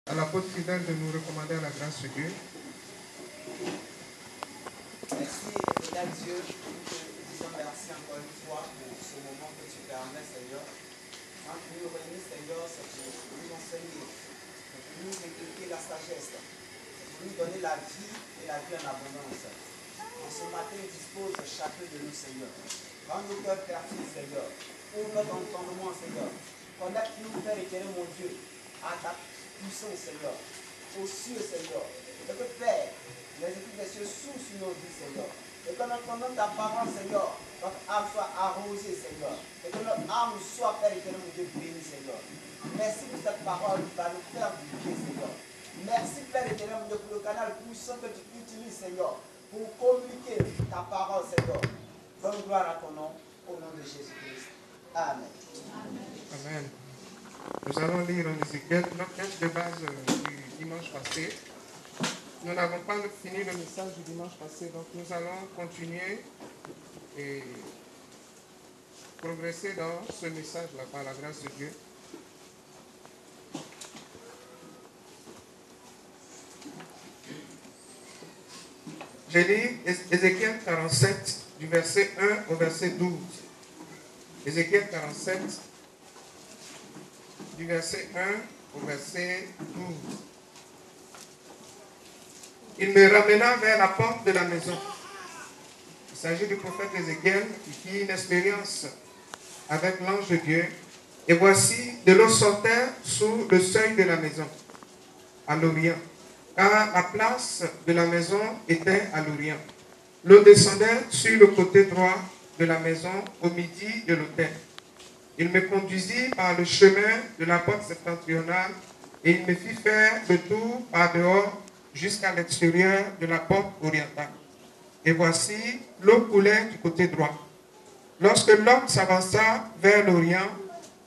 À l'apôtre fidèle de nous recommander à la grâce de Dieu. Merci, éternel Dieu, nous te disons merci encore une fois pour ce moment que tu permets, Seigneur. Quand tu nous réunis, Seigneur, c'est pour nous enseigner, c'est pour nous inculquer la sagesse, c'est pour nous donner la vie et la vie en abondance. En ce matin, dispose chacun de nous, Seigneur. Rends nos cœurs fertiles, Seigneur. Ouvre notre entendement, Seigneur. Connecte-nous, Père éternel, mon Dieu, à ta puissance, Seigneur, aux cieux, Seigneur. Et que, Père, les études des cieux s'ouvrent sur nos vies, Seigneur. Et que notre entendant ta parole, Seigneur, notre âme soit arrosée, Seigneur. Et que notre âme soit, Père éternel, mon Dieu, bénie, Seigneur. Merci pour cette parole qui va nous faire du bien, Seigneur. Merci, Père éternel, mon Dieu, pour le canal puissant que tu utilises, Seigneur, pour communiquer ta parole, Seigneur. Donne gloire à ton nom, au nom de Jésus-Christ. Amen. Amen. Nous allons lire en Ézéchiel notre texte de base du dimanche passé. Nous n'avons pas fini le message du dimanche passé, donc nous allons continuer et progresser dans ce message-là par la grâce de Dieu. J'ai lu Ézéchiel 47 du verset 1 au verset 12. Ézéchiel 47 du verset 1 au verset 12. Il me ramena vers la porte de la maison. Il s'agit du prophète Ézéchiel qui fit une expérience avec l'ange de Dieu. Et voici, de l'eau sortait sous le seuil de la maison, à l'Orient. Car la place de la maison était à l'Orient. L'eau descendait sur le côté droit de la maison au midi de l'autel. Il me conduisit par le chemin de la porte septentrionale et il me fit faire le tour par dehors jusqu'à l'extérieur de la porte orientale. Et voici, l'eau coulait du côté droit. Lorsque l'homme s'avança vers l'Orient,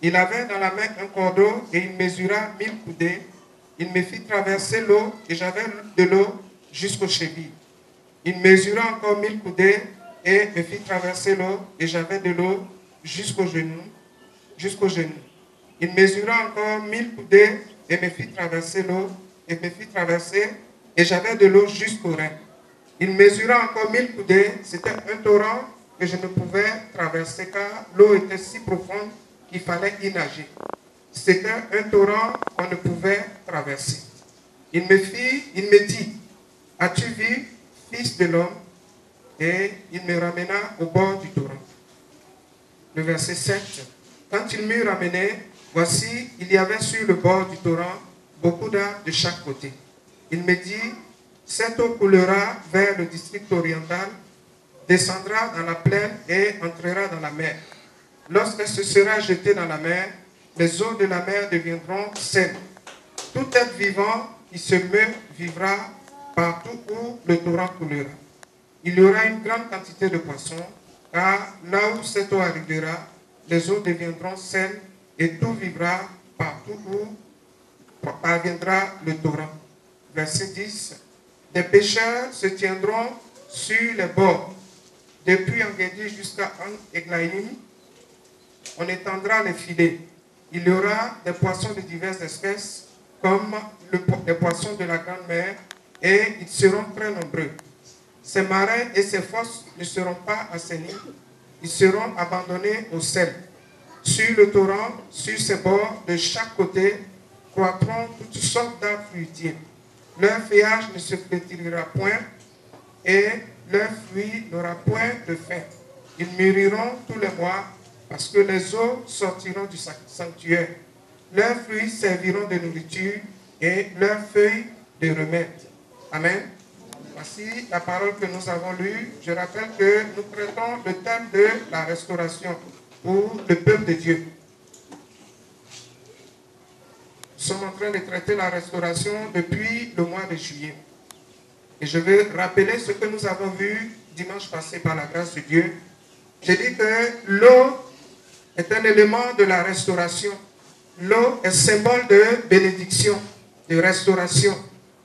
il avait dans la main un cordeau et il mesura 1000 coudées. Il me fit traverser l'eau et j'avais de l'eau jusqu'aux chevilles. Il mesura encore 1000 coudées et me fit traverser l'eau et j'avais de l'eau jusqu'aux genoux. Il mesura encore 1000 coudées et me fit traverser l'eau et j'avais de l'eau jusqu'aux reins. Il mesura encore 1000 coudées, c'était un torrent que je ne pouvais traverser car l'eau était si profonde qu'il fallait y nager. C'était un torrent qu'on ne pouvait traverser. Il me dit, as-tu vu, fils de l'homme? Et il me ramena au bord du torrent. Le verset 7. Quand il m'eut ramené, voici, il y avait sur le bord du torrent beaucoup d'arbres de chaque côté. Il me dit, cette eau coulera vers le district oriental, descendra dans la plaine et entrera dans la mer. Lorsqu'elle se sera jetée dans la mer, les eaux de la mer deviendront saines. Tout être vivant qui se meut vivra partout où le torrent coulera. Il y aura une grande quantité de poissons, car là où cette eau arrivera, les eaux deviendront saines et tout vivra partout où parviendra le torrent. Verset 10. Des pêcheurs se tiendront sur les bords. Depuis Engedi jusqu'à Eglaïm, on étendra les filets. Il y aura des poissons de diverses espèces, comme les poissons de la grande mer, et ils seront très nombreux. Ces marais et ces fosses ne seront pas assainis, ils seront abandonnés au sel. Sur le torrent, sur ses bords, de chaque côté, croîtront toutes sortes d'arbres fruitiers. Leur feuillage ne se flétrira point et leur fruit n'aura point de fin. Ils mûriront tous les mois parce que les eaux sortiront du sanctuaire. Leurs fruits serviront de nourriture et leurs feuilles de remède. Amen. Voici la parole que nous avons lue. Je rappelle que nous traitons le thème de la restauration pour le peuple de Dieu. Nous sommes en train de traiter la restauration depuis le mois de juillet. Et je vais rappeler ce que nous avons vu dimanche passé par la grâce de Dieu. J'ai dit que l'eau est un élément de la restauration. L'eau est symbole de bénédiction, de restauration.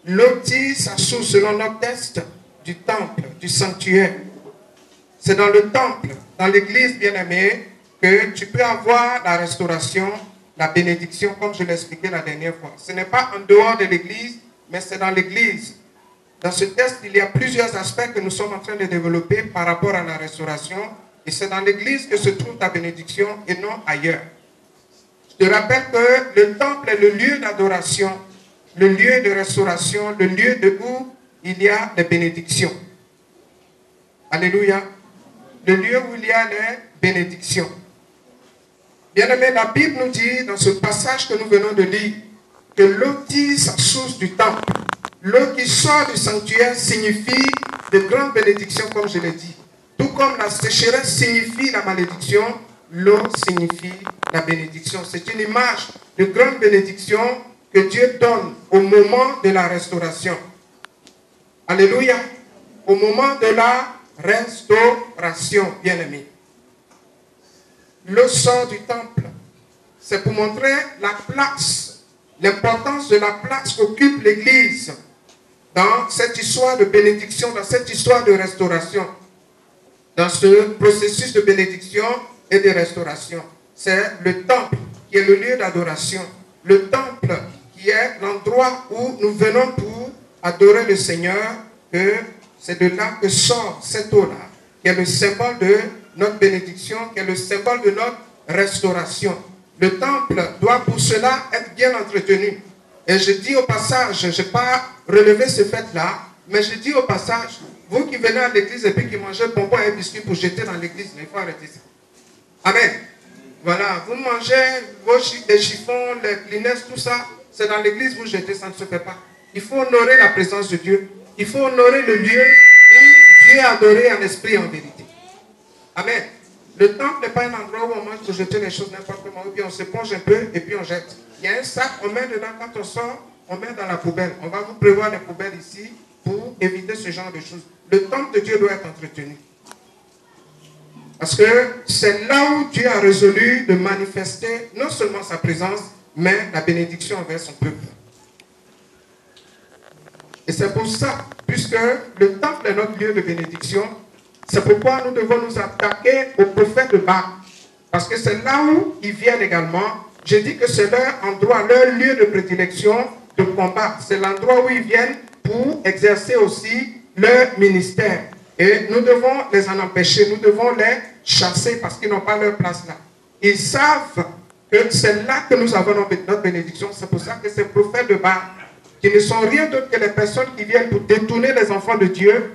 L'eau tire sa source selon notre texte du temple, du sanctuaire. C'est dans le temple, dans l'église bien-aimée, que tu peux avoir la restauration la bénédiction, comme je l'ai expliqué la dernière fois. Ce n'est pas en dehors de l'église, mais c'est dans l'église. Dans ce texte, il y a plusieurs aspects que nous sommes en train de développer par rapport à la restauration. Et c'est dans l'église que se trouve ta bénédiction et non ailleurs. Je te rappelle que le temple est le lieu d'adoration, le lieu de restauration, le lieu de où il y a les bénédictions. Alléluia. Le lieu où il y a les bénédictions. Bien-aimé, la Bible nous dit dans ce passage que nous venons de lire que l'eau tire sa source du temple. L'eau qui sort du sanctuaire signifie de grandes bénédictions, comme je l'ai dit. Tout comme la sécheresse signifie la malédiction, l'eau signifie la bénédiction. C'est une image de grande bénédiction que Dieu donne au moment de la restauration. Alléluia. Au moment de la restauration, bien-aimé. L'eau sort du temple. C'est pour montrer la place, l'importance de la place qu'occupe l'Église dans cette histoire de bénédiction, dans cette histoire de restauration, dans ce processus de bénédiction et de restauration. C'est le temple qui est le lieu d'adoration, le temple qui est l'endroit où nous venons pour adorer le Seigneur, que c'est de là que sort cette eau-là, qui est le symbole de notre bénédiction, qui est le symbole de notre restauration. Le temple doit pour cela être bien entretenu. Et je dis au passage, je n'ai pas relevé ce fait-là, mais je dis au passage, vous qui venez à l'église et puis qui mangez bonbons et biscuits pour jeter dans l'église, il faut arrêter ça. Amen. Voilà, vous mangez les chiffons, les Kleenex, tout ça, c'est dans l'église, vous jetez, ça ne se fait pas. Il faut honorer la présence de Dieu. Il faut honorer le lieu où Dieu est adoré en esprit et en vérité. Amen. Le temple n'est pas un endroit où on mange pour jeter les choses n'importe comment, ou bien on se plonge un peu et puis on jette. Il y a un sac, on met dedans, quand on sort, on met dans la poubelle. On va vous prévoir les poubelles ici pour éviter ce genre de choses. Le temple de Dieu doit être entretenu. Parce que c'est là où Dieu a résolu de manifester non seulement sa présence, mais la bénédiction envers son peuple. Et c'est pour ça, puisque le temple est notre lieu de bénédiction, c'est pourquoi nous devons nous attaquer aux prophètes de Baal. Parce que c'est là où ils viennent également. Je dis que c'est leur endroit, leur lieu de prédilection, de combat. C'est l'endroit où ils viennent pour exercer aussi leur ministère. Et nous devons les en empêcher, nous devons les chasser parce qu'ils n'ont pas leur place là. Ils savent que c'est là que nous avons notre bénédiction. C'est pour ça que ces prophètes de Baal, qui ne sont rien d'autre que les personnes qui viennent pour détourner les enfants de Dieu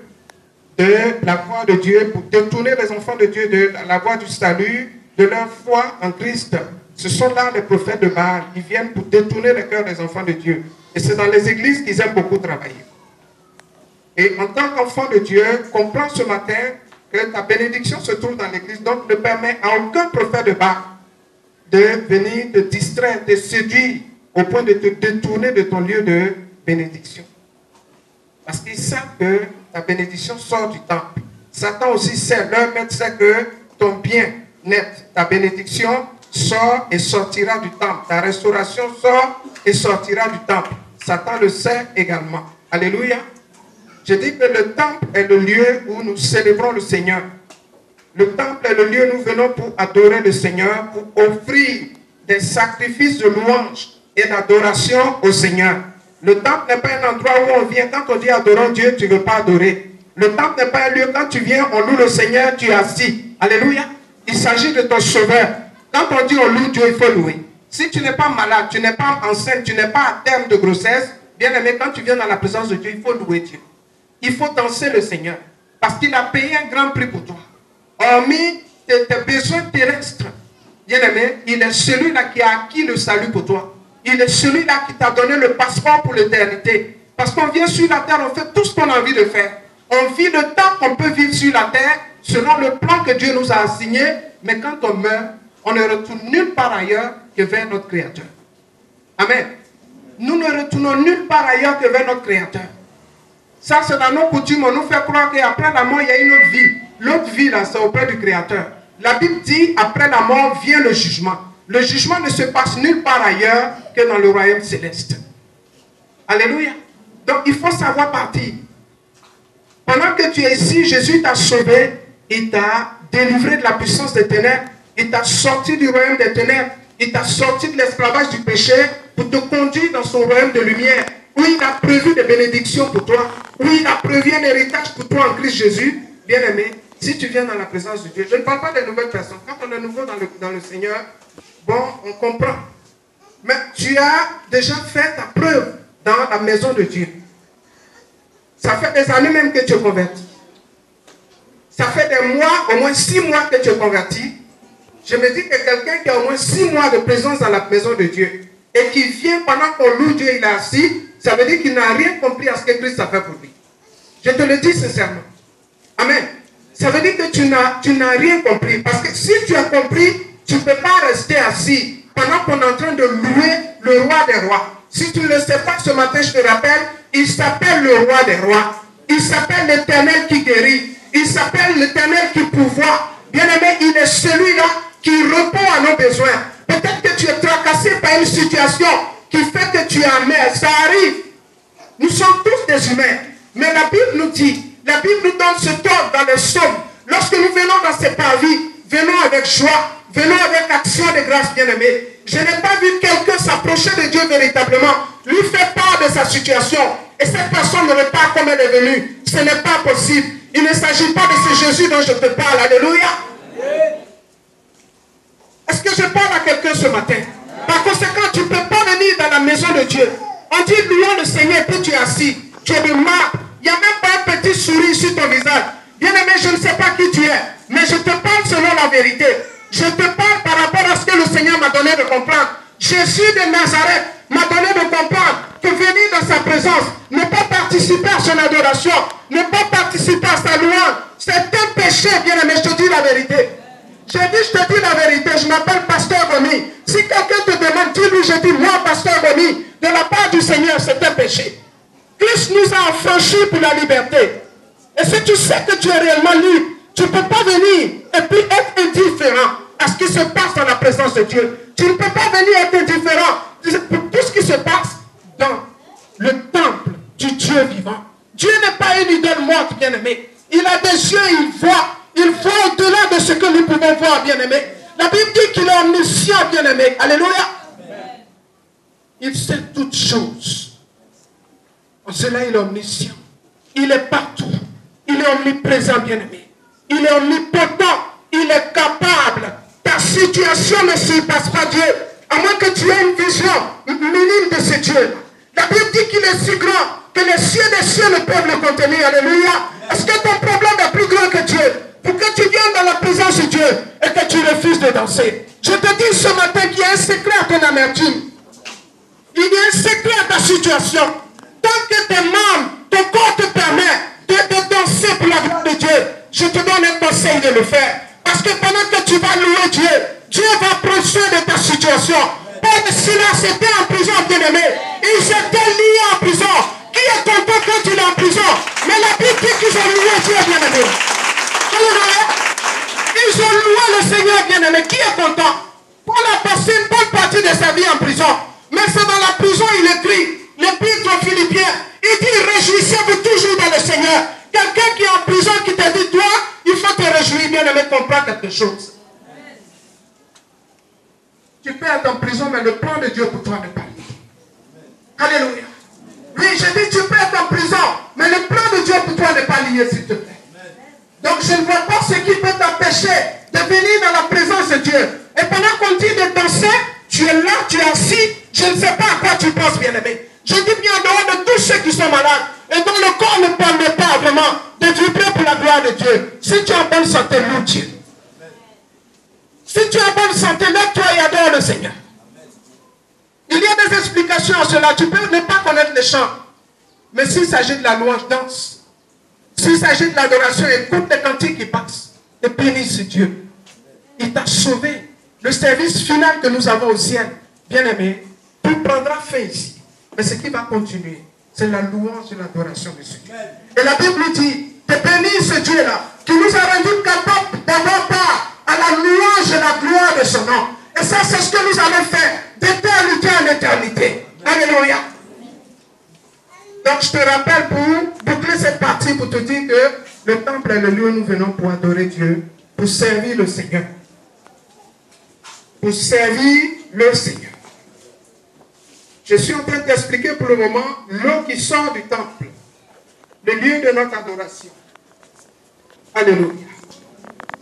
de la voie de Dieu, pour détourner les enfants de Dieu de la voie du salut, de leur foi en Christ. Ce sont là les prophètes de Baal. Ils viennent pour détourner le cœur des enfants de Dieu. Et c'est dans les églises qu'ils aiment beaucoup travailler. Et en tant qu'enfant de Dieu, comprends ce matin que ta bénédiction se trouve dans l'église. Donc ne permets à aucun prophète de Baal de venir te distraire, te séduire au point de te détourner de ton lieu de bénédiction. Parce qu'ils savent que ta bénédiction sort du temple. Satan aussi sait, leur maître sait que ton bien-être, ta bénédiction sort et sortira du temple. Ta restauration sort et sortira du temple. Satan le sait également. Alléluia. Je dis que le temple est le lieu où nous célébrons le Seigneur. Le temple est le lieu où nous venons pour adorer le Seigneur, pour offrir des sacrifices de louange et d'adoration au Seigneur. Le temple n'est pas un endroit où on vient, quand on dit adorons Dieu, tu ne veux pas adorer. Le temple n'est pas un lieu, quand tu viens, on loue le Seigneur, tu es assis. Alléluia. Il s'agit de ton sauveur. Quand on dit on loue Dieu, il faut louer. Si tu n'es pas malade, tu n'es pas enceinte, tu n'es pas à terme de grossesse, bien aimé, quand tu viens dans la présence de Dieu, il faut louer Dieu. Il faut danser le Seigneur. Parce qu'il a payé un grand prix pour toi. Hormis tes besoins terrestres, bien aimé, il est celui-là qui a acquis le salut pour toi. Il est celui-là qui t'a donné le passeport pour l'éternité. Parce qu'on vient sur la terre, on fait tout ce qu'on a envie de faire. On vit le temps qu'on peut vivre sur la terre, selon le plan que Dieu nous a assigné. Mais quand on meurt, on ne retourne nulle part ailleurs que vers notre Créateur. Amen. Nous ne retournons nulle part ailleurs que vers notre Créateur. Ça, c'est dans nos coutumes. On nous fait croire qu'après la mort, il y a une autre vie. L'autre vie, là, c'est auprès du Créateur. La Bible dit, après la mort vient le jugement. Le jugement ne se passe nulle part ailleurs que dans le royaume céleste. Alléluia. Donc, il faut savoir partir. Pendant que tu es ici, Jésus t'a sauvé. Il t'a délivré de la puissance des ténèbres. Il t'a sorti du royaume des ténèbres. Il t'a sorti de l'esclavage du péché pour te conduire dans son royaume de lumière, où il a prévu des bénédictions pour toi, où il a prévu un héritage pour toi en Christ Jésus. Bien-aimé, si tu viens dans la présence de Dieu, je ne parle pas des nouvelles personnes. Quand on est nouveau dans le Seigneur, bon, on comprend. Mais tu as déjà fait ta preuve dans la maison de Dieu. Ça fait des années même que tu es converti. Ça fait des mois, au moins 6 mois que tu es converti. Je me dis que quelqu'un qui a au moins 6 mois de présence dans la maison de Dieu et qui vient pendant qu'on loue Dieu, il est assis, ça veut dire qu'il n'a rien compris à ce que Christ a fait pour lui. Je te le dis sincèrement. Amen. Ça veut dire que tu n'as rien compris. Parce que si tu as compris, tu ne peux pas rester assis pendant qu'on est en train de louer le roi des rois. Si tu ne le sais pas ce matin, je te rappelle, il s'appelle le roi des rois. Il s'appelle l'Éternel qui guérit. Il s'appelle l'Éternel qui pourvoit. Bien-aimé, il est celui-là qui répond à nos besoins. Peut-être que tu es tracassé par une situation qui fait que tu es amer. Ça arrive. Nous sommes tous des humains. Mais la Bible nous dit, la Bible nous donne ce ordre dans les psaumes. Lorsque nous venons dans ces parvis, venons avec joie, venons avec action de grâce, bien-aimé. Je n'ai pas vu quelqu'un s'approcher de Dieu véritablement, lui faire part de sa situation. Et cette personne ne repart comme elle est venue. Ce n'est pas possible. Il ne s'agit pas de ce Jésus dont je te parle. Alléluia. Est-ce que je parle à quelqu'un ce matin? Par conséquent, tu ne peux pas venir dans la maison de Dieu. On dit louons le Seigneur, puis tu es assis. Tu es de marbre. Il n'y a même pas un petit sourire sur ton visage. Bien-aimé, je ne sais pas qui tu es, mais je te parle selon la vérité. Je te parle par rapport à ce que le Seigneur m'a donné de comprendre. Jésus de Nazareth m'a donné de comprendre que venir dans sa présence, ne pas participer à son adoration, ne pas participer à sa louange, c'est un péché, bien-aimé, je te dis la vérité. Je te dis la vérité, je m'appelle Pasteur Gomi. Si quelqu'un te demande, dis-lui, je dis, moi, Pasteur Gomi, de la part du Seigneur, c'est un péché. Christ nous a affranchis pour la liberté. Et si tu sais que tu es réellement libre, tu ne peux pas venir et puis être indifférent à ce qui se passe dans la présence de Dieu. Tu ne peux pas venir être indifférent pour tout ce qui se passe dans le temple du Dieu vivant. Dieu n'est pas une idole morte, bien-aimé. Il a des yeux, il voit au-delà de ce que nous pouvons voir, bien-aimé. La Bible dit qu'il est omniscient, bien-aimé. Alléluia. Il sait toutes choses. En cela, il est omniscient. Il est partout. Il est omniprésent, bien-aimé. Il est omnipotent. Il est capable. Ta situation ne surpasse pas Dieu. À moins que tu aies une vision minime de ce Dieu. La Bible dit qu'il est si grand que les cieux des cieux ne peuvent le contenir. Alléluia. Est-ce que ton problème est plus grand que Dieu? Pour que tu viennes dans la présence de Dieu et que tu refuses de danser. Je te dis ce matin qu'il y a un secret à ton amertume. Il y a un secret à ta situation. Tant que tes membres, ton corps te permet de danser pour la gloire de Dieu, je te donne un conseil de le faire. Parce que pendant que tu vas louer Dieu, Dieu va prendre soin de ta situation. Paul et Silas étaient en prison, bien-aimé. Ils étaient liés en prison. Qui est content quand il est en prison? Mais la Bible dit qu'ils ont loué Dieu, bien-aimé. Ils ont loué le Seigneur, bien-aimé. Qui est content? Paul a passé une bonne partie de sa vie en prison. Mais c'est dans la prison, il écrit l'épître aux Philippiens. Il dit, réjouissez-vous toujours dans le Seigneur. Quelqu'un qui est en prison, qui te dit, toi, il faut te réjouir, bien-aimé, comprends quelque chose. Tu peux être en prison, mais le plan de Dieu pour toi n'est pas lié. Alléluia. Oui, je dis, tu peux être en prison, mais le plan de Dieu pour toi n'est pas lié, s'il te plaît. Donc, je ne vois pas ce qui peut t'empêcher de venir dans la présence de Dieu. Et pendant qu'on dit de danser, tu es là, tu es assis, je ne sais pas à quoi tu penses, bien-aimé. Je dis bien en dehors de tous ceux qui sont malades et dont le corps ne permet pas vraiment de vibrer pour la gloire de Dieu. Si tu es en bonne santé, loue Dieu. Si tu es en bonne santé, lève-toi et adore le Seigneur. Il y a des explications à cela. Tu peux ne pas connaître les chants. Mais s'il s'agit de la louange, danse. S'il s'agit de l'adoration, écoute les cantiques qui passent. Et bénisse Dieu. Il t'a sauvé. Le service final que nous avons au ciel, bien-aimé, tout prendra fin ici. Mais ce qui va continuer, c'est la louange et l'adoration de ce Dieu. Et la Bible dit, de bénir ce Dieu-là, qui nous a rendus capables d'avoir part à la louange et la gloire de son nom. Et ça, c'est ce que nous allons faire d'éternité en éternité. Alléluia. Donc, je te rappelle pour boucler cette partie, pour te dire que le temple est le lieu où nous venons pour adorer Dieu, pour servir le Seigneur. pour servir le Seigneur. Je suis en train d'expliquer pour le moment l'eau qui sort du temple, le lieu de notre adoration. Alléluia.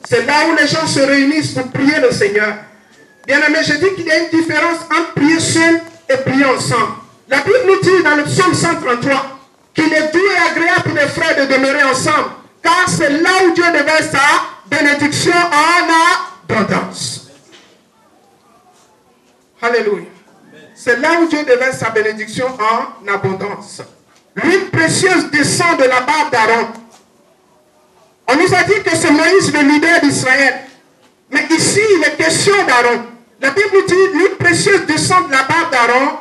C'est là où les gens se réunissent pour prier le Seigneur. Bien-aimé, je dis qu'il y a une différence entre prier seul et prier ensemble. La Bible nous dit dans le psaume 133 qu'il est doux et agréable pour les frères de demeurer ensemble, car c'est là où Dieu déverse sa bénédiction en abondance. Alléluia. C'est là où Dieu déverse sa bénédiction en abondance. L'huile précieuse descend de la barbe d'Aaron. On nous a dit que c'est Moïse le leader d'Israël. Mais ici, il est question d'Aaron. La Bible nous dit l'huile précieuse descend de la barbe d'Aaron.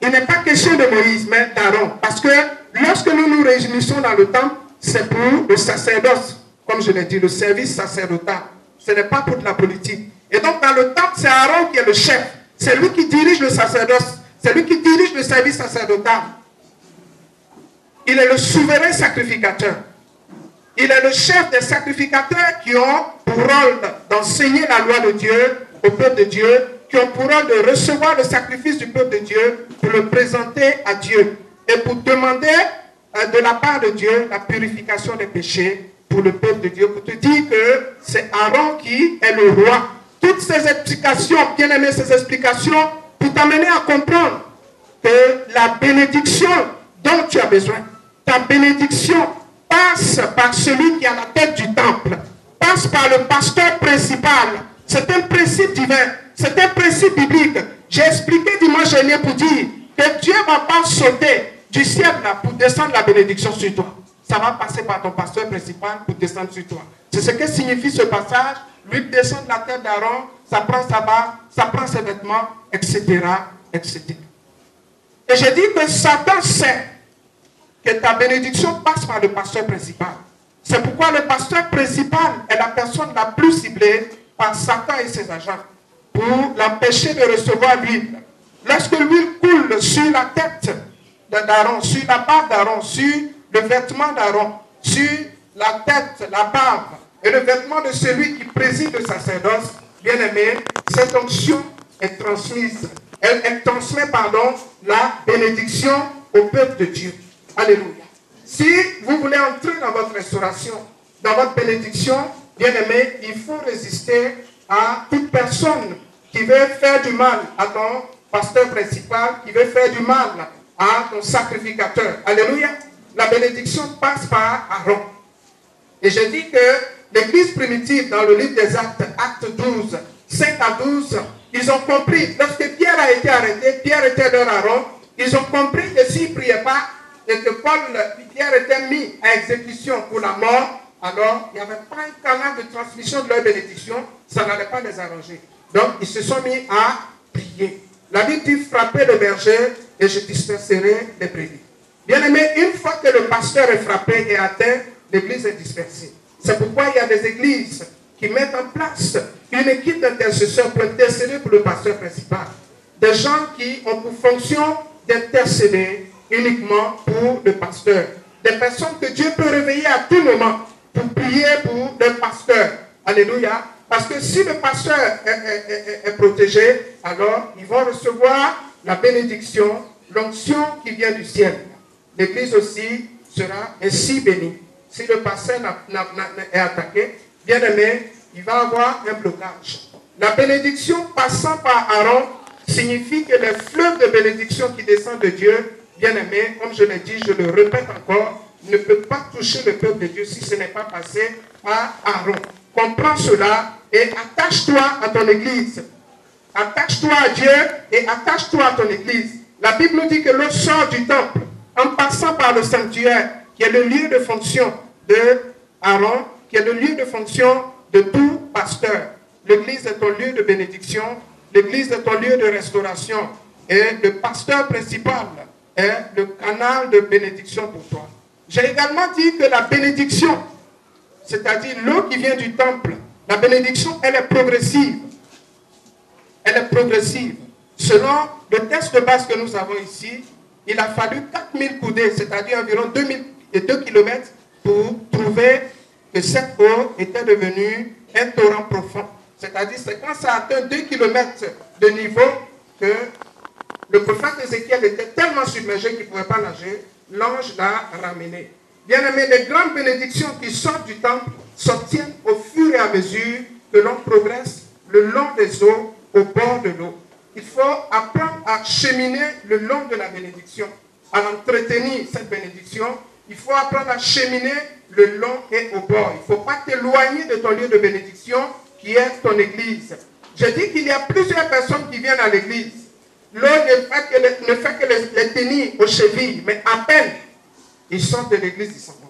Il n'est pas question de Moïse, mais d'Aaron. Parce que lorsque nous nous réunissons dans le temple, c'est pour le sacerdoce. Comme je l'ai dit, le service sacerdotal. Ce n'est pas pour de la politique. Et donc, dans le temple, c'est Aaron qui est le chef. C'est lui qui dirige le sacerdoce. C'est lui qui dirige le service sacerdotal. Il est le souverain sacrificateur. Il est le chef des sacrificateurs qui ont pour rôle d'enseigner la loi de Dieu au peuple de Dieu, qui ont pour rôle de recevoir le sacrifice du peuple de Dieu pour le présenter à Dieu et pour demander de la part de Dieu la purification des péchés pour le peuple de Dieu, pour te dire que c'est Aaron qui est le roi. Toutes ces explications, bien aimé, ces explications pour t'amener à comprendre que la bénédiction dont tu as besoin, ta bénédiction passe par celui qui est à la tête du temple, passe par le pasteur principal. C'est un principe divin, c'est un principe biblique. J'ai expliqué dimanche dernier pour dire que Dieu ne va pas sauter du ciel là pour descendre la bénédiction sur toi. Ça va passer par ton pasteur principal pour descendre sur toi. C'est ce que signifie ce passage. Lui descend de la tête d'Aaron, ça prend sa barbe, ça prend ses vêtements, etc., etc. Et j'ai dit que Satan sait que ta bénédiction passe par le pasteur principal. C'est pourquoi le pasteur principal est la personne la plus ciblée par Satan et ses agents pour l'empêcher de recevoir l'huile. Lorsque l'huile coule sur la tête d'Aaron, sur la barbe d'Aaron, sur le vêtement d'Aaron, sur la tête, la barbe et le vêtement de celui qui préside le sacerdoce, bien aimé, cette onction est transmise. Elle transmet, la bénédiction au peuple de Dieu. Alléluia. Si vous voulez entrer dans votre restauration, dans votre bénédiction, bien aimé, il faut résister à toute personne qui veut faire du mal à ton pasteur principal, qui veut faire du mal à ton sacrificateur. Alléluia. La bénédiction passe par Aaron. Et je dis que l'église primitive, dans le livre des Actes, Acte 12, 5 à 12, ils ont compris, lorsque Pierre a été arrêté, Pierre était leur Aaron, ils ont compris que s'ils ne priaient pas, et que Pierre était mis à exécution pour la mort, alors il n'y avait pas un canal de transmission de leur bénédiction, ça n'allait pas les arranger. Donc ils se sont mis à prier. La Bible dit, frappez le berger et je disperserai les brebis. Bien aimé, une fois que le pasteur est frappé et atteint, l'église est dispersée. C'est pourquoi il y a des églises qui mettent en place une équipe d'intercesseurs pour intercéder pour le pasteur principal. Des gens qui ont pour fonction d'intercéder uniquement pour le pasteur. Des personnes que Dieu peut réveiller à tout moment pour prier pour le pasteur. Alléluia. Parce que si le pasteur est protégé, alors ils vont recevoir la bénédiction, l'onction qui vient du ciel. L'église aussi sera ainsi bénie. Si le pasteur est attaqué, bien aimé, il va avoir un blocage. La bénédiction passant par Aaron signifie que les fleuves de bénédiction qui descendent de Dieu, bien aimé, comme je l'ai dit, je le répète encore, ne peut pas toucher le peuple de Dieu si ce n'est pas passé par Aaron. Comprends cela et attache-toi à ton église. Attache-toi à Dieu et attache-toi à ton église. La Bible nous dit que l'eau sort du temple en passant par le sanctuaire, qui est le lieu de fonction de Aaron, qui est le lieu de fonction de tout pasteur. L'église est ton lieu de bénédiction, l'église est ton lieu de restauration. Et le pasteur principal est le canal de bénédiction pour toi. J'ai également dit que la bénédiction, c'est-à-dire l'eau qui vient du temple, la bénédiction, elle est progressive. Elle est progressive. Selon le test de base que nous avons ici, il a fallu 4000 coudées, c'est-à-dire environ 2 km, pour trouver que cette eau était devenue un torrent profond. C'est-à-dire, c'est quand ça atteint 2 km de niveau que le prophète Ézéchiel était tellement submergé qu'il ne pouvait pas nager. L'ange l'a ramené. Bien aimé, les grandes bénédictions qui sortent du temple s'obtiennent au fur et à mesure que l'on progresse le long des eaux, au bord de l'eau. Il faut apprendre à cheminer le long de la bénédiction, à entretenir cette bénédiction. Il faut apprendre à cheminer le long et au bord. Il ne faut pas t'éloigner de ton lieu de bénédiction qui est ton église. Je dis qu'il y a plusieurs personnes qui viennent à l'église. L'eau ne fait que les tenir aux chevilles, mais à peine ils sortent de l'église, ils s'en vont.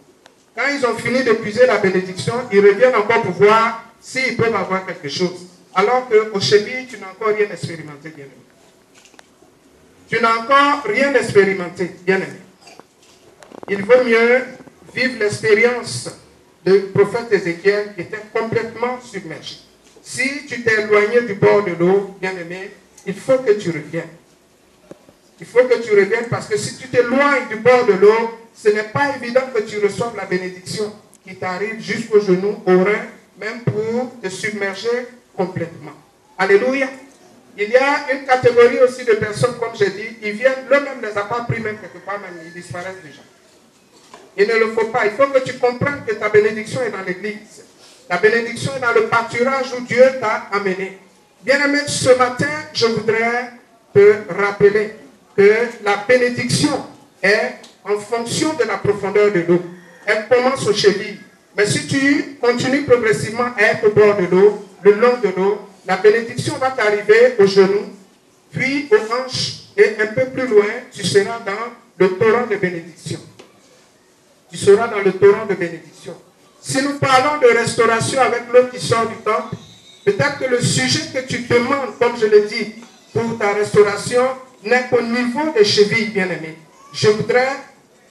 Quand ils ont fini d'épuiser la bénédiction, ils reviennent encore pour voir s'ils peuvent avoir quelque chose. Alors qu'aux chevilles, tu n'as encore rien expérimenté, bien-aimé. Tu n'as encore rien expérimenté, bien-aimé. Il vaut mieux vivre l'expérience du prophète Ézéchiel qui était complètement submergé. Si tu t'es éloigné du bord de l'eau, bien-aimé, il faut que tu reviennes. Il faut que tu reviennes parce que si tu t'éloignes du bord de l'eau, ce n'est pas évident que tu reçoives la bénédiction qui t'arrive jusqu'aux genoux, aux reins, même pour te submerger complètement. Alléluia. Il y a une catégorie aussi de personnes, comme j'ai dit, ils viennent, eux-mêmes les a pas pris même quelque part, même ils disparaissent déjà. Il ne le faut pas. Il faut que tu comprennes que ta bénédiction est dans l'église. Ta bénédiction est dans le pâturage où Dieu t'a amené. Bien-aimé, ce matin, je voudrais te rappeler que la bénédiction est en fonction de la profondeur de l'eau. Elle commence aux chevilles. Mais si tu continues progressivement à être au bord de l'eau, le long de l'eau, la bénédiction va t'arriver aux genoux, puis aux hanches, et un peu plus loin, tu seras dans le torrent de bénédiction. Tu seras dans le torrent de bénédiction. Si nous parlons de restauration avec l'eau qui sort du temple, peut-être que le sujet que tu demandes, comme je l'ai dit, pour ta restauration, n'est qu'au niveau des chevilles, bien-aimés. Je voudrais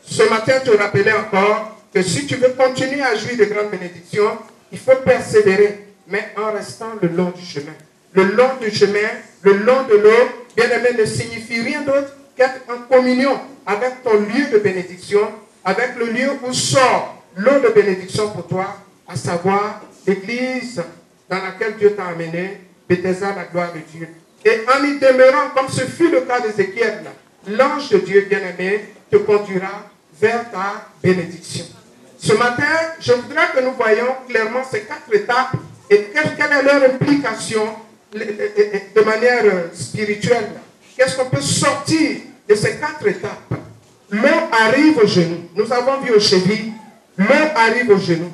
ce matin te rappeler encore que si tu veux continuer à jouir de grandes bénédictions, il faut persévérer, mais en restant le long du chemin. Le long du chemin, le long de l'eau, bien-aimé, ne signifie rien d'autre qu'être en communion avec ton lieu de bénédiction, avec le lieu où sort l'eau de bénédiction pour toi, à savoir l'église dans laquelle Dieu t'a amené, Bethesda, la gloire de Dieu. Et en y demeurant, comme ce fut le cas d'Ézéchiel, l'ange de Dieu bien-aimé te conduira vers ta bénédiction. Ce matin, je voudrais que nous voyions clairement ces 4 étapes et quelle est leur implication de manière spirituelle. Qu'est-ce qu'on peut sortir de ces 4 étapes? L'eau arrive aux genoux. Nous avons vu aux chevilles, l'eau arrive aux genoux.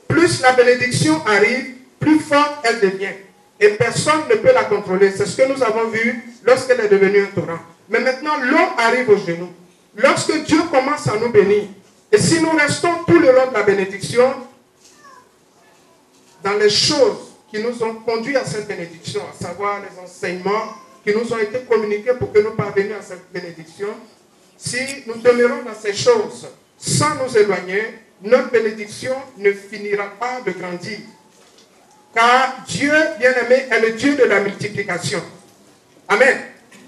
Plus la bénédiction arrive, plus forte elle devient. Et personne ne peut la contrôler. C'est ce que nous avons vu lorsqu'elle est devenue un torrent. Mais maintenant, l'eau arrive aux genoux. Lorsque Dieu commence à nous bénir, et si nous restons tout le long de la bénédiction, dans les choses qui nous ont conduit à cette bénédiction, à savoir les enseignements qui nous ont été communiqués pour que nous parvenions à cette bénédiction, si nous demeurons dans ces choses sans nous éloigner, notre bénédiction ne finira pas de grandir. Car Dieu, bien-aimé, est le Dieu de la multiplication. Amen.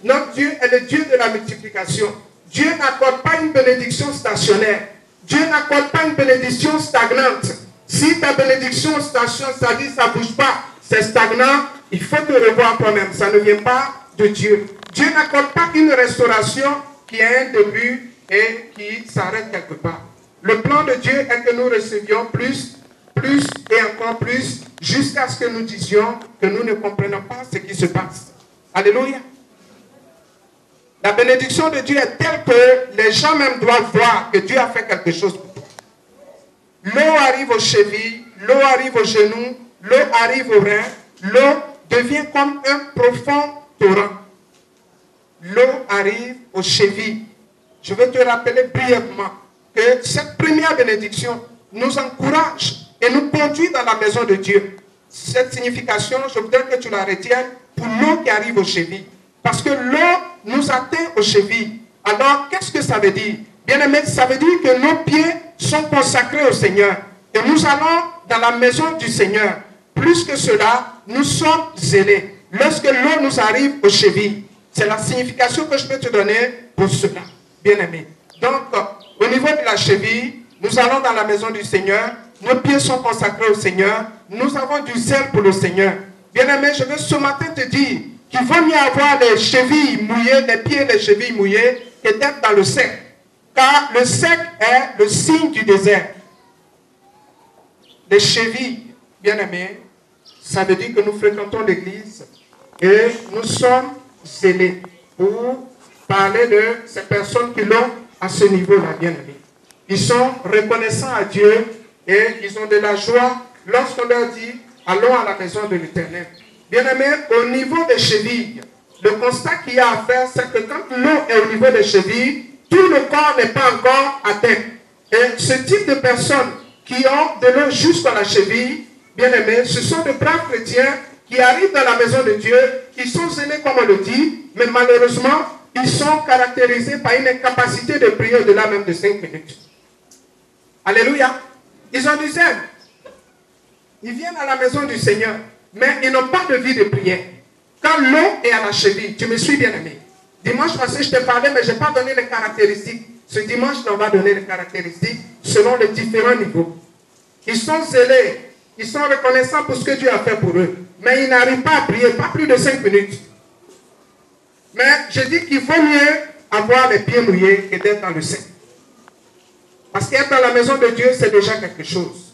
Notre Dieu est le Dieu de la multiplication. Dieu n'accorde pas une bénédiction stationnaire. Dieu n'accorde pas une bénédiction stagnante. Si ta bénédiction stationnaire, ça dit ça ne bouge pas, c'est stagnant, il faut te revoir toi-même. Ça ne vient pas de Dieu. Dieu n'accorde pas une restauration qui a un début et qui s'arrête quelque part. Le plan de Dieu est que nous recevions plus et encore plus, jusqu'à ce que nous disions que nous ne comprenons pas ce qui se passe. Alléluia. La bénédiction de Dieu est telle que les gens même doivent voir que Dieu a fait quelque chose pour toi. L'eau arrive aux chevilles, l'eau arrive aux genoux, l'eau arrive aux reins, l'eau devient comme un profond torrent. L'eau arrive aux chevilles. Je veux te rappeler brièvement que cette première bénédiction nous encourage et nous conduit dans la maison de Dieu. Cette signification, je voudrais que tu la retiennes pour l'eau qui arrive aux chevilles. Parce que l'eau nous atteint aux chevilles. Alors, qu'est-ce que ça veut dire? Bien-aimé, ça veut dire que nos pieds sont consacrés au Seigneur. Et nous allons dans la maison du Seigneur. Plus que cela, nous sommes zélés. Lorsque l'eau nous arrive aux chevilles, c'est la signification que je peux te donner pour cela, bien-aimé. Donc, au niveau de la cheville, nous allons dans la maison du Seigneur. Nos pieds sont consacrés au Seigneur. Nous avons du zèle pour le Seigneur. Bien-aimé, je veux ce matin te dire qu'il vaut mieux avoir les chevilles mouillées, les pieds et les chevilles mouillées, que d'être dans le sec. Car le sec est le signe du désert. Les chevilles, bien-aimés, ça veut dire que nous fréquentons l'église et nous sommes zélés pour parler de ces personnes qui l'ont à ce niveau-là, bien-aimés. Ils sont reconnaissants à Dieu et ils ont de la joie lorsqu'on leur dit « Allons à la maison de l'Éternel ». Bien-aimés, au niveau des chevilles, le constat qu'il y a à faire, c'est que quand l'eau est au niveau des chevilles, tout le corps n'est pas encore atteint. Et ce type de personnes qui ont de l'eau jusqu'à la cheville, bien-aimés, ce sont de braves chrétiens qui arrivent dans la maison de Dieu, qui sont zélés comme on le dit, mais malheureusement, ils sont caractérisés par une incapacité de prier au-delà même de 5 minutes. Alléluia. Ils ont du zèle. Ils viennent à la maison du Seigneur, mais ils n'ont pas de vie de prière. Quand l'eau est à la cheville, tu me suis bien aimé. Dimanche passé, je te parlais, mais je n'ai pas donné les caractéristiques. Ce dimanche, on va donner les caractéristiques selon les différents niveaux. Ils sont zélés, ils sont reconnaissants pour ce que Dieu a fait pour eux, mais ils n'arrivent pas à prier, pas plus de 5 minutes. Mais je dis qu'il vaut mieux avoir les pieds mouillés que d'être dans le sec. Parce qu'être dans la maison de Dieu, c'est déjà quelque chose.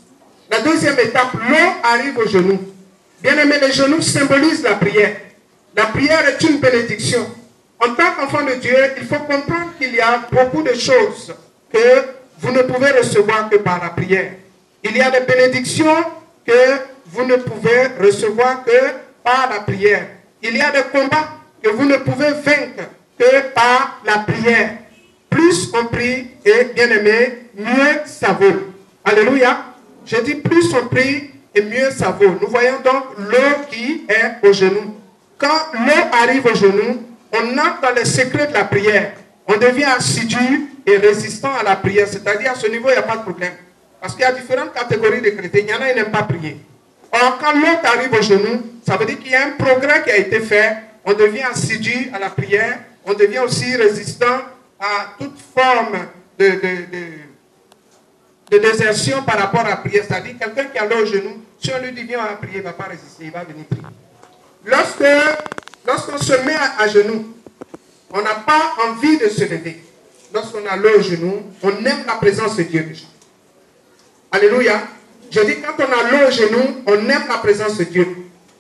La deuxième étape, l'eau arrive aux genoux. Bien aimé, les genoux symbolisent la prière. La prière est une bénédiction. En tant qu'enfant de Dieu, il faut comprendre qu'il y a beaucoup de choses que vous ne pouvez recevoir que par la prière. Il y a des bénédictions que vous ne pouvez recevoir que par la prière. Il y a des combats que vous ne pouvez vaincre que par la prière. Plus on prie, et bien aimé, mieux ça vaut. Alléluia. Je dis plus on prie, et mieux ça vaut. Nous voyons donc l'eau qui est au genou. Quand l'eau arrive au genou, on entre dans les secrets de la prière. On devient assidu et résistant à la prière. C'est-à-dire à ce niveau, il n'y a pas de problème. Parce qu'il y a différentes catégories de chrétiens. Il y en a qui n'aiment pas prier. Or, quand l'eau arrive au genou, ça veut dire qu'il y a un progrès qui a été fait. On devient assidu à la prière. On devient aussi résistant à toute forme de désertion par rapport à la prière. C'est-à-dire quelqu'un qui a l'eau au genou, si on lui dit viens à prier, il ne va pas résister, il va venir prier. Lorsqu'on se met à genoux, on n'a pas envie de se lever. Lorsqu'on a l'eau au genou, on aime la présence de Dieu déjà. Alléluia. Je dis quand on a l'eau au genou, on aime la présence de Dieu.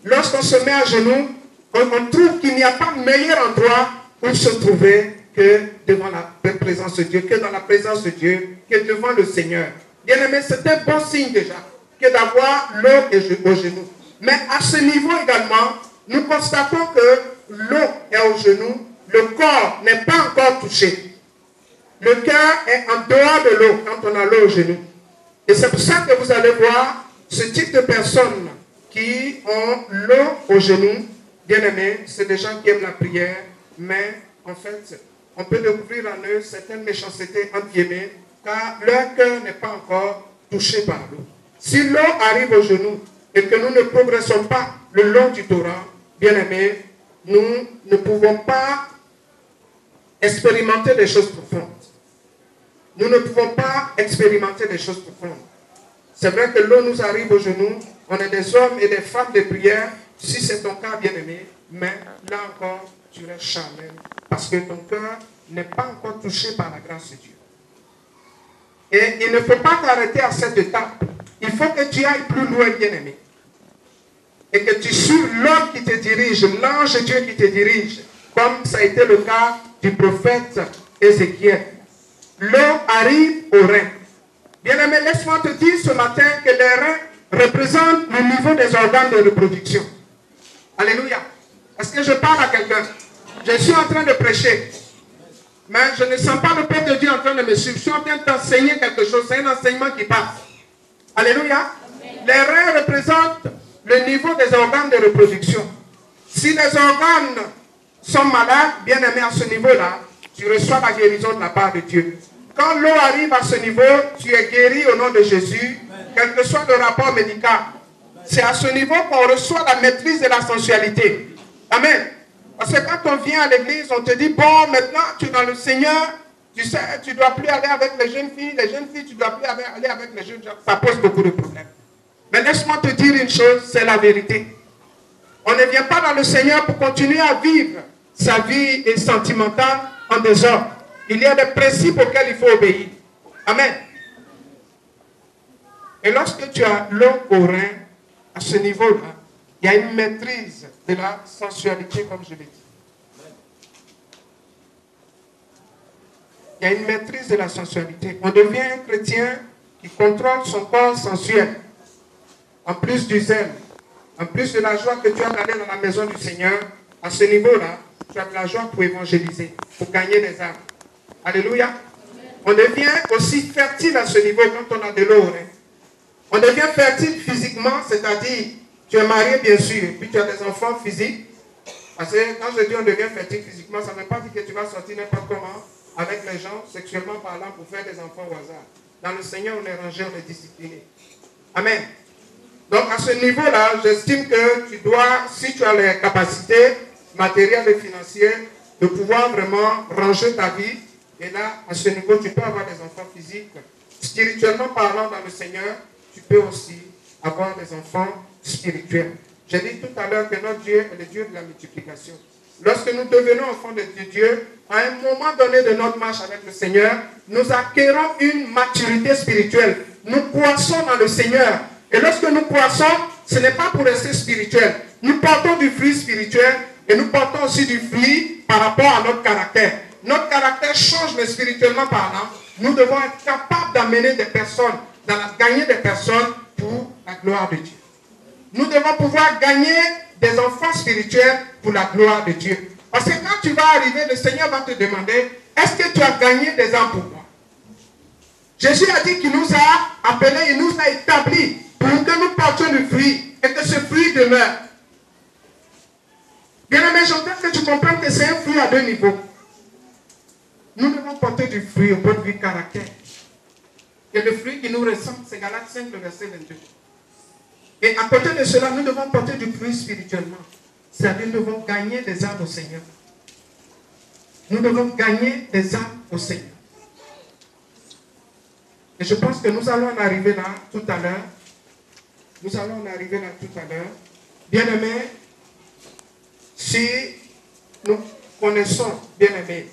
Lorsqu'on se met à genoux, on trouve qu'il n'y a pas meilleur endroit où se trouver que devant la présence de Dieu, que dans la présence de Dieu, que devant le Seigneur. Bien aimé, c'est un bon signe déjà, que d'avoir l'eau au genou. Mais à ce niveau également, nous constatons que l'eau est au genou, le corps n'est pas encore touché. Le cœur est en dehors de l'eau quand on a l'eau au genou. Et c'est pour ça que vous allez voir ce type de personnes qui ont l'eau au genou. Bien aimé, c'est des gens qui aiment la prière, mais en fait, on peut découvrir en eux certaines méchancetés entre guillemets, car leur cœur n'est pas encore touché par l'eau. Si l'eau arrive au genou et que nous ne progressons pas le long du torrent, bien aimé, nous ne pouvons pas expérimenter des choses profondes. Nous ne pouvons pas expérimenter des choses profondes. C'est vrai que l'eau nous arrive au genou, on est des hommes et des femmes de prière, si c'est ton cas, bien aimé, mais là encore, tu restes charnel, parce que ton cœur n'est pas encore touché par la grâce de Dieu. Et il ne faut pas t'arrêter à cette étape. Il faut que tu ailles plus loin, bien aimé. Et que tu suives l'homme qui te dirige, l'ange de Dieu qui te dirige, comme ça a été le cas du prophète Ézéchiel. L'eau arrive aux reins. Bien aimé, laisse-moi te dire ce matin que les reins représentent le niveau des organes de reproduction. Alléluia. Est-ce que je parle à quelqu'un? Je suis en train de prêcher. Mais je ne sens pas le peuple de Dieu en train de me suivre. Je suis en train d'enseigner quelque chose. C'est un enseignement qui passe. Alléluia. Les reins représentent le niveau des organes de reproduction. Si les organes sont malades, bien aimé, à ce niveau-là, tu reçois la guérison de la part de Dieu. Quand l'eau arrive à ce niveau, tu es guéri au nom de Jésus, quel que soit le rapport médical. C'est à ce niveau qu'on reçoit la maîtrise de la sensualité. Amen. Parce que quand on vient à l'église, on te dit, bon, maintenant, tu es dans le Seigneur, tu sais, tu ne dois plus aller avec les jeunes filles, tu ne dois plus aller avec les jeunes gens. Ça pose beaucoup de problèmes. Mais laisse-moi te dire une chose, c'est la vérité. On ne vient pas dans le Seigneur pour continuer à vivre sa vie sentimentale en désordre. Il y a des principes auxquels il faut obéir. Amen. Et lorsque tu as l'eau au rein, à ce niveau-là, il y a une maîtrise de la sensualité, comme je l'ai dit. Il y a une maîtrise de la sensualité. On devient un chrétien qui contrôle son corps sensuel. En plus du zèle, en plus de la joie que tu as d'aller dans la maison du Seigneur, à ce niveau-là, tu as de la joie pour évangéliser, pour gagner des âmes. Alléluia. On devient aussi fertile à ce niveau quand on a de l'eau. On devient fertile physiquement, c'est-à-dire, tu es marié bien sûr, et puis tu as des enfants physiques. Parce que quand je dis on devient fertile physiquement, ça ne veut pas dire que tu vas sortir n'importe comment avec les gens, sexuellement parlant, pour faire des enfants au hasard. Dans le Seigneur, on est rangé, on est discipliné. Amen. Donc, à ce niveau-là, j'estime que tu dois, si tu as les capacités matérielles et financières, de pouvoir vraiment ranger ta vie. Et là, à ce niveau, tu peux avoir des enfants physiques. Spirituellement parlant dans le Seigneur, tu peux aussi avoir des enfants spirituels. J'ai dit tout à l'heure que notre Dieu est le Dieu de la multiplication. Lorsque nous devenons enfants de Dieu, à un moment donné de notre marche avec le Seigneur, nous acquérons une maturité spirituelle. Nous croissons dans le Seigneur. Et lorsque nous croissons, ce n'est pas pour rester spirituel. Nous portons du fruit spirituel et nous portons aussi du fruit par rapport à notre caractère. Notre caractère change, mais spirituellement parlant, nous devons être capables d'amener des personnes, gagner des personnes pour la gloire de Dieu. Nous devons pouvoir gagner des enfants spirituels pour la gloire de Dieu. Parce que quand tu vas arriver, le Seigneur va te demander, est-ce que tu as gagné des âmes pour moi? Jésus a dit qu'il nous a appelés, il nous a établis pour que nous portions du fruit et que ce fruit demeure. Bien-aimé, j'entends que tu comprennes que c'est un fruit à deux niveaux. Nous devons porter du fruit au point de vue caractère. Et le fruit qui nous ressemble, c'est Galates 5, le verset 22. Et à côté de cela, nous devons porter du fruit spirituellement. C'est-à-dire, nous devons gagner des âmes au Seigneur. Nous devons gagner des âmes au Seigneur. Et je pense que nous allons en arriver là tout à l'heure. Nous allons en arriver là tout à l'heure. Bien-aimés, si nous connaissons, bien-aimés,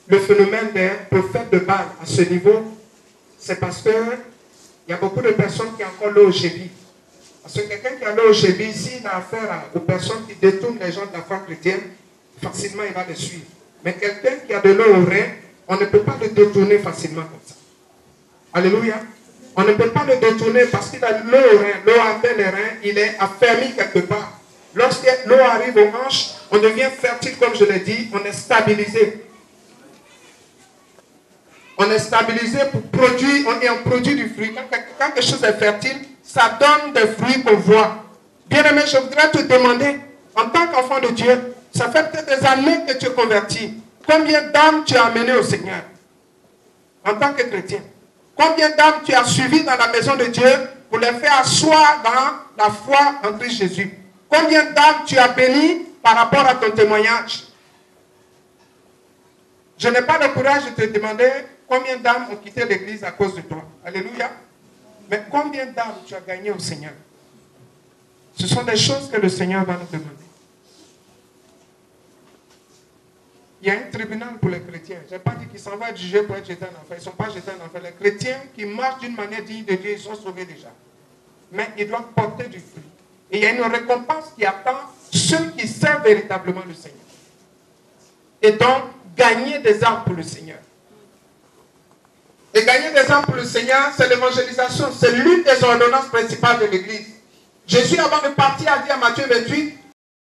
le phénomène des prophètes de Baal à ce niveau, c'est parce que il y a beaucoup de personnes qui ont encore l'eau aux chevilles. Parce que quelqu'un qui a l'eau aux chevilles, s'il a affaire aux personnes qui détournent les gens de la foi chrétienne, facilement il va les suivre. Mais quelqu'un qui a de l'eau au rein, on ne peut pas le détourner facilement comme ça. Alléluia. On ne peut pas le détourner parce qu'il a l'eau au rein. L'eau atteint les reins, il est affermi quelque part. Lorsque l'eau arrive aux hanches, on devient fertile, comme je l'ai dit, on est stabilisé. On est stabilisé pour produire, on produit du fruit. Quand quelque chose est fertile, ça donne des fruits qu'on voit. Bien-aimé, je voudrais te demander, en tant qu'enfant de Dieu, ça fait peut-être des années que tu es converti. Combien d'âmes tu as amenées au Seigneur en tant que chrétien? Combien d'âmes tu as suivies dans la maison de Dieu pour les faire asseoir dans la foi en Christ Jésus? Combien d'âmes tu as bénies par rapport à ton témoignage? Je n'ai pas le courage de te demander combien d'âmes ont quitté l'église à cause de toi. Alléluia. Mais combien d'âmes tu as gagné au Seigneur? Ce sont des choses que le Seigneur va nous demander. Il y a un tribunal pour les chrétiens. Je n'ai pas dit qu'ils s'en vont être jugés pour être jetés en enfer. Ils ne sont pas jetés en enfer. Les chrétiens qui marchent d'une manière digne de Dieu, ils sont sauvés déjà. Mais ils doivent porter du fruit. Et il y a une récompense qui attend ceux qui servent véritablement le Seigneur. Et donc, gagner des âmes pour le Seigneur. Et gagner des âmes pour le Seigneur, c'est l'évangélisation. C'est l'une des ordonnances principales de l'Église. Jésus, avant de partir, a dit à Matthieu 28,